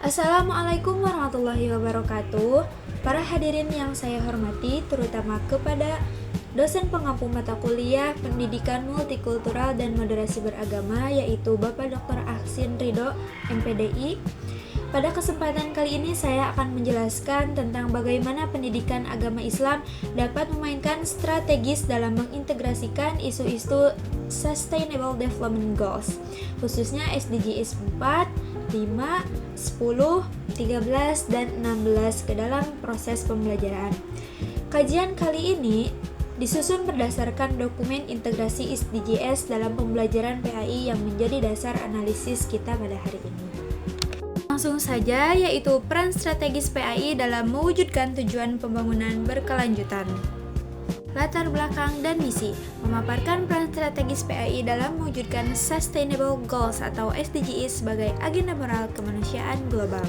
Assalamualaikum warahmatullahi wabarakatuh. Para hadirin yang saya hormati, terutama kepada dosen pengampu mata kuliah Pendidikan Multikultural dan Moderasi Beragama, yaitu Bapak Dr. Ahsin Ridho, MPDI. Pada kesempatan kali ini saya akan menjelaskan tentang bagaimana pendidikan agama Islam dapat memainkan strategis dalam mengintegrasikan isu-isu Sustainable Development Goals, khususnya SDGs 4, 5, 10, 13, dan 16 ke dalam proses pembelajaran. Kajian kali ini disusun berdasarkan dokumen integrasi SDGs dalam pembelajaran PAI yang menjadi dasar analisis kita pada hari ini. Langsung saja, yaitu peran strategis PAI dalam mewujudkan tujuan pembangunan berkelanjutan. Latar belakang dan misi memaparkan peran strategis PAI dalam mewujudkan Sustainable Goals atau SDGs sebagai agenda moral kemanusiaan global.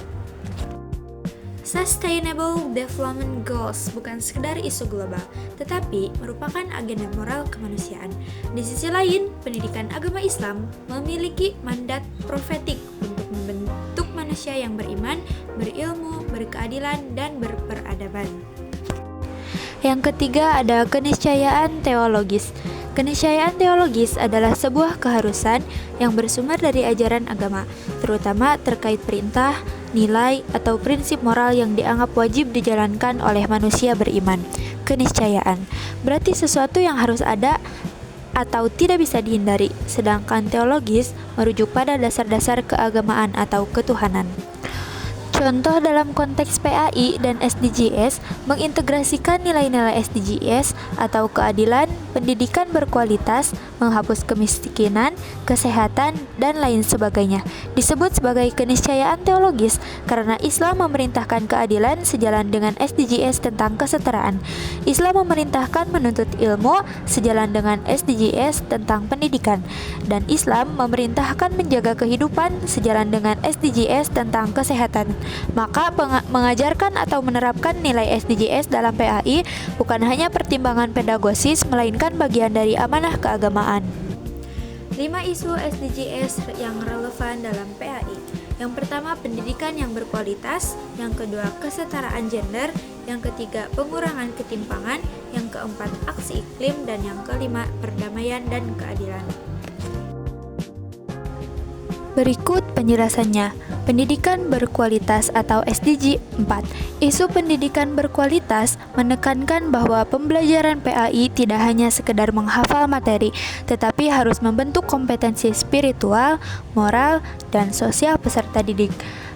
Sustainable Development Goals bukan sekedar isu global, tetapi merupakan agenda moral kemanusiaan. Di sisi lain, pendidikan agama Islam memiliki mandat profetik untuk membentuk manusia yang beriman, berilmu, berkeadilan, dan berperadaban. Yang ketiga ada keniscayaan teologis. Keniscayaan teologis adalah sebuah keharusan yang bersumber dari ajaran agama, terutama terkait perintah, nilai, atau prinsip moral yang dianggap wajib dijalankan oleh manusia beriman. Keniscayaan berarti sesuatu yang harus ada atau tidak bisa dihindari, sedangkan teologis merujuk pada dasar-dasar keagamaan atau ketuhanan. Contoh dalam konteks PAI dan SDGs mengintegrasikan nilai-nilai SDGs atau keadilan, pendidikan berkualitas, menghapus kemiskinan, kesehatan, dan lain sebagainya. Disebut sebagai keniscayaan teologis karena Islam memerintahkan keadilan sejalan dengan SDGs tentang kesetaraan. Islam memerintahkan menuntut ilmu sejalan dengan SDGs tentang pendidikan, dan Islam memerintahkan menjaga kehidupan sejalan dengan SDGs tentang kesehatan. Maka mengajarkan atau menerapkan nilai SDGs dalam PAI bukan hanya pertimbangan pedagosis, melainkan bagian dari amanah keagamaan. 5 isu SDGs yang relevan dalam PAI. Yang pertama, pendidikan yang berkualitas. Yang kedua, kesetaraan gender. Yang ketiga, pengurangan ketimpangan. Yang keempat, aksi iklim. Dan yang kelima, perdamaian dan keadilan. Berikut penjelasannya. Pendidikan berkualitas atau SDG 4. Isu pendidikan berkualitas menekankan bahwa pembelajaran PAI tidak hanya sekedar menghafal materi, tetapi harus membentuk kompetensi spiritual, moral, dan sosial peserta didik.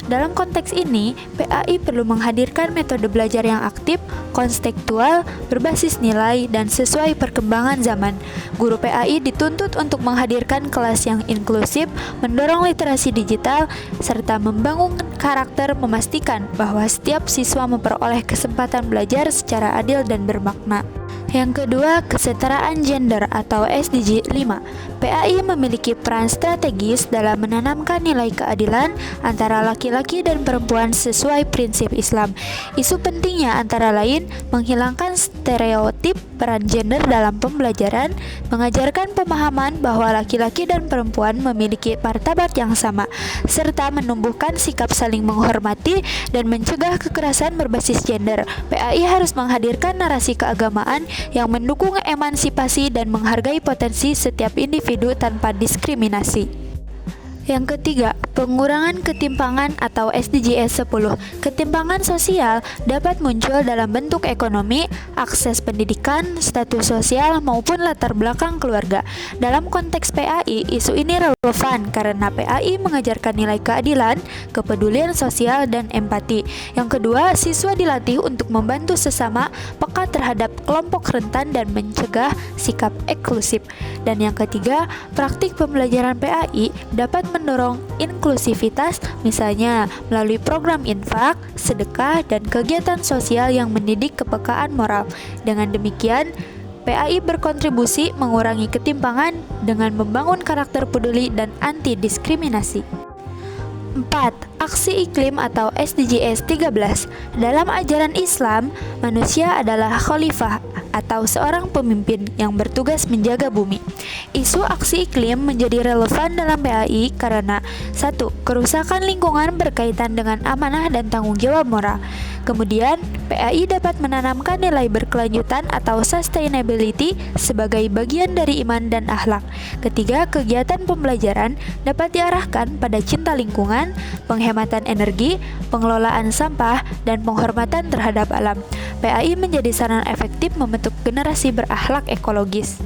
Dalam konteks ini, PAI perlu menghadirkan metode belajar yang aktif, konstekstual, berbasis nilai, dan sesuai perkembangan zaman. Guru PAI dituntut untuk menghadirkan kelas yang inklusif, mendorong literasi digital, serta membangun karakter, memastikan bahwa setiap siswa memperoleh kesempatan belajar secara adil dan bermakna. Yang kedua, kesetaraan gender atau SDG 5. PAI memiliki peran strategis dalam menanamkan nilai keadilan antara laki-laki dan perempuan sesuai prinsip Islam. Isu pentingnya antara lain menghilangkan stereotip peran gender dalam pembelajaran, mengajarkan pemahaman bahwa laki-laki dan perempuan memiliki martabat yang sama, serta menumbuhkan sikap saling menghormati dan mencegah kekerasan berbasis gender. PAI harus menghadirkan narasi keagamaan yang mendukung emansipasi dan menghargai potensi setiap individu tanpa diskriminasi. Yang ketiga, pengurangan ketimpangan atau SDGs 10. Ketimpangan sosial dapat muncul dalam bentuk ekonomi, akses pendidikan, status sosial, maupun latar belakang keluarga. Dalam konteks PAI, isu ini relevan karena PAI mengajarkan nilai keadilan, kepedulian sosial, dan empati. Yang kedua, siswa dilatih untuk membantu sesama, peka terhadap kelompok rentan, dan mencegah sikap eksklusif. Dan yang ketiga, praktik pembelajaran PAI dapat mendorong inklusivitas, misalnya melalui program infak, sedekah, dan kegiatan sosial yang mendidik kepekaan moral. Dengan demikian, PAI berkontribusi mengurangi ketimpangan dengan membangun karakter peduli dan anti diskriminasi. 4. Aksi iklim atau SDGs 13. Dalam ajaran Islam, manusia adalah khalifah atau seorang pemimpin yang bertugas menjaga bumi. Isu aksi iklim menjadi relevan dalam PAI karena 1. Kerusakan lingkungan berkaitan dengan amanah dan tanggung jawab moral. Kemudian, PAI dapat menanamkan nilai berkelanjutan atau sustainability sebagai bagian dari iman dan akhlak. Ketiga, kegiatan pembelajaran dapat diarahkan pada cinta lingkungan, penghematan energi, pengelolaan sampah, dan penghormatan terhadap alam. PAI menjadi sarana efektif membentuk generasi berakhlak ekologis.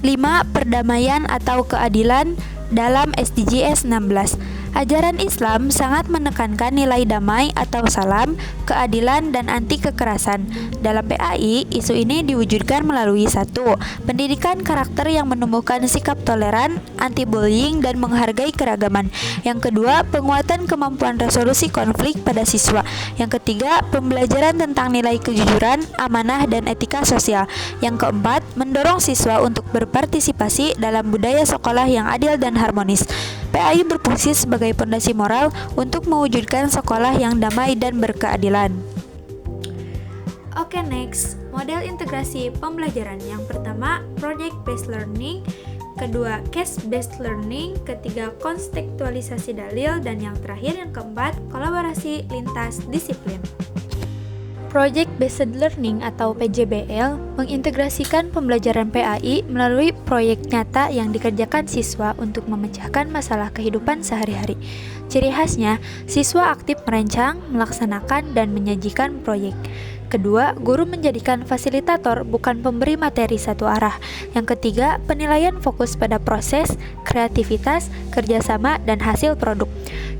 5. Perdamaian atau keadilan dalam SDGs 16. Ajaran Islam sangat menekankan nilai damai atau salam, keadilan, dan anti kekerasan. Dalam PAI, isu ini diwujudkan melalui 1. Pendidikan karakter yang menumbuhkan sikap toleran, anti-bullying, dan menghargai keragaman. Yang kedua, penguatan kemampuan resolusi konflik pada siswa. Yang ketiga, pembelajaran tentang nilai kejujuran, amanah, dan etika sosial. Yang keempat, mendorong siswa untuk berpartisipasi dalam budaya sekolah yang adil dan harmonis. PAI berfungsi sebagai fondasi moral untuk mewujudkan sekolah yang damai dan berkeadilan. Oke, next, model integrasi pembelajaran. Yang pertama, project based learning, kedua, case based learning, ketiga, kontekstualisasi dalil, dan yang terakhir, yang keempat, kolaborasi lintas disiplin. Project Based Learning atau PJBL mengintegrasikan pembelajaran PAI melalui proyek nyata yang dikerjakan siswa untuk memecahkan masalah kehidupan sehari-hari. Ciri khasnya, siswa aktif merancang, melaksanakan, dan menyajikan proyek. Kedua, guru menjadikan fasilitator bukan pemberi materi satu arah. Yang ketiga, penilaian fokus pada proses, kreativitas, kerjasama, dan hasil produk.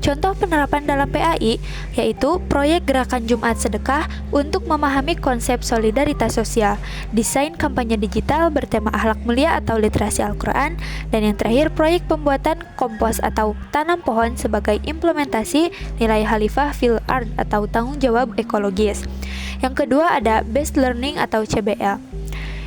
Contoh penerapan dalam PAI yaitu proyek gerakan Jumat Sedekah untuk memahami konsep solidaritas sosial, desain kampanye digital bertema akhlak mulia atau literasi Al-Quran, dan yang terakhir proyek pembuatan kompos atau tanam pohon sebagai implementasi nilai Khalifah fil ard atau tanggung jawab ekologis. Yang kedua ada based learning atau CBL.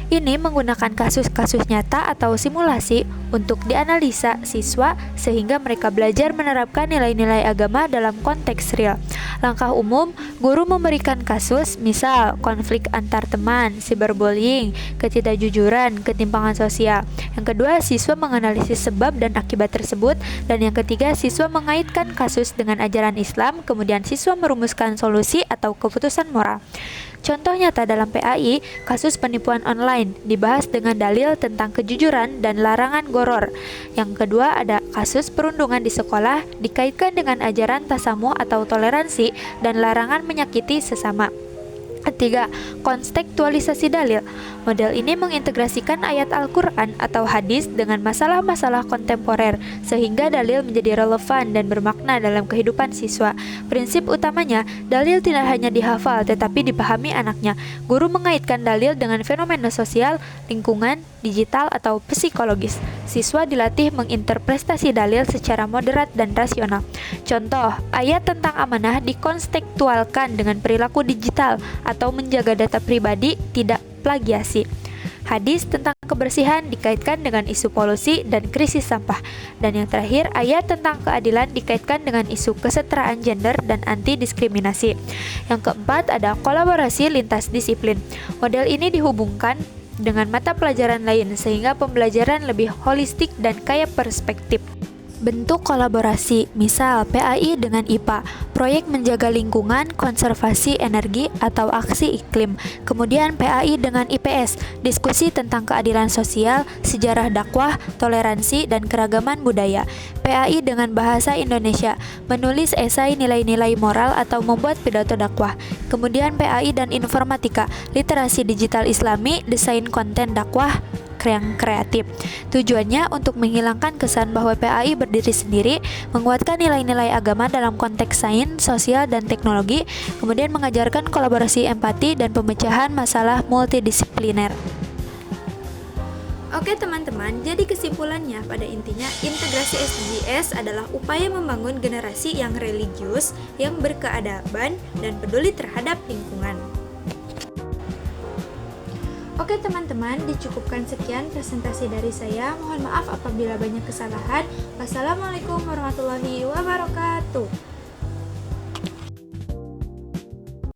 Ini menggunakan kasus-kasus nyata atau simulasi untuk dianalisa siswa sehingga mereka belajar menerapkan nilai-nilai agama dalam konteks real. Langkah umum, guru memberikan kasus, misal konflik antar teman, cyberbullying, ketidakjujuran, ketimpangan sosial. Yang kedua, siswa menganalisis sebab dan akibat tersebut. Dan yang ketiga, siswa mengaitkan kasus dengan ajaran Islam, kemudian siswa merumuskan solusi atau keputusan moral. Contoh nyata dalam PAI, kasus penipuan online dibahas dengan dalil tentang kejujuran dan larangan goror. Yang kedua ada kasus perundungan di sekolah dikaitkan dengan ajaran tasamuh atau toleransi dan larangan menyakiti sesama. Ketiga, kontekstualisasi dalil. Model ini mengintegrasikan ayat Al-Quran atau hadis dengan masalah-masalah kontemporer sehingga dalil menjadi relevan dan bermakna dalam kehidupan siswa. Prinsip utamanya, dalil tidak hanya dihafal tetapi dipahami anaknya. Guru mengaitkan dalil dengan fenomena sosial, lingkungan, digital, atau psikologis. Siswa dilatih menginterpretasi dalil secara moderat dan rasional. Contoh, ayat tentang amanah dikontekstualkan dengan perilaku digital atau menjaga data pribadi, tidak plagiasi. Hadis tentang kebersihan dikaitkan dengan isu polusi dan krisis sampah. Dan yang terakhir, ayat tentang keadilan dikaitkan dengan isu kesetaraan gender dan anti diskriminasi. Yang keempat ada kolaborasi lintas disiplin. Model ini dihubungkan dengan mata pelajaran lain sehingga pembelajaran lebih holistik dan kaya perspektif. Bentuk kolaborasi, misal PAI dengan IPA, proyek menjaga lingkungan, konservasi energi, atau aksi iklim. Kemudian PAI dengan IPS, diskusi tentang keadilan sosial, sejarah dakwah, toleransi, dan keragaman budaya. PAI dengan bahasa Indonesia, menulis esai nilai-nilai moral atau membuat pidato dakwah. Kemudian PAI dan informatika, literasi digital Islami, desain konten dakwah yang kreatif. Tujuannya untuk menghilangkan kesan bahwa PAI berdiri sendiri, menguatkan nilai-nilai agama dalam konteks sains, sosial, dan teknologi, kemudian mengajarkan kolaborasi empati dan pemecahan masalah multidisipliner. Oke teman-teman, jadi kesimpulannya pada intinya integrasi SDGs adalah upaya membangun generasi yang religius, yang berkeadaban, dan peduli terhadap lingkungan. Oke teman-teman, dicukupkan sekian presentasi dari saya. Mohon maaf apabila banyak kesalahan. Wassalamualaikum warahmatullahi wabarakatuh.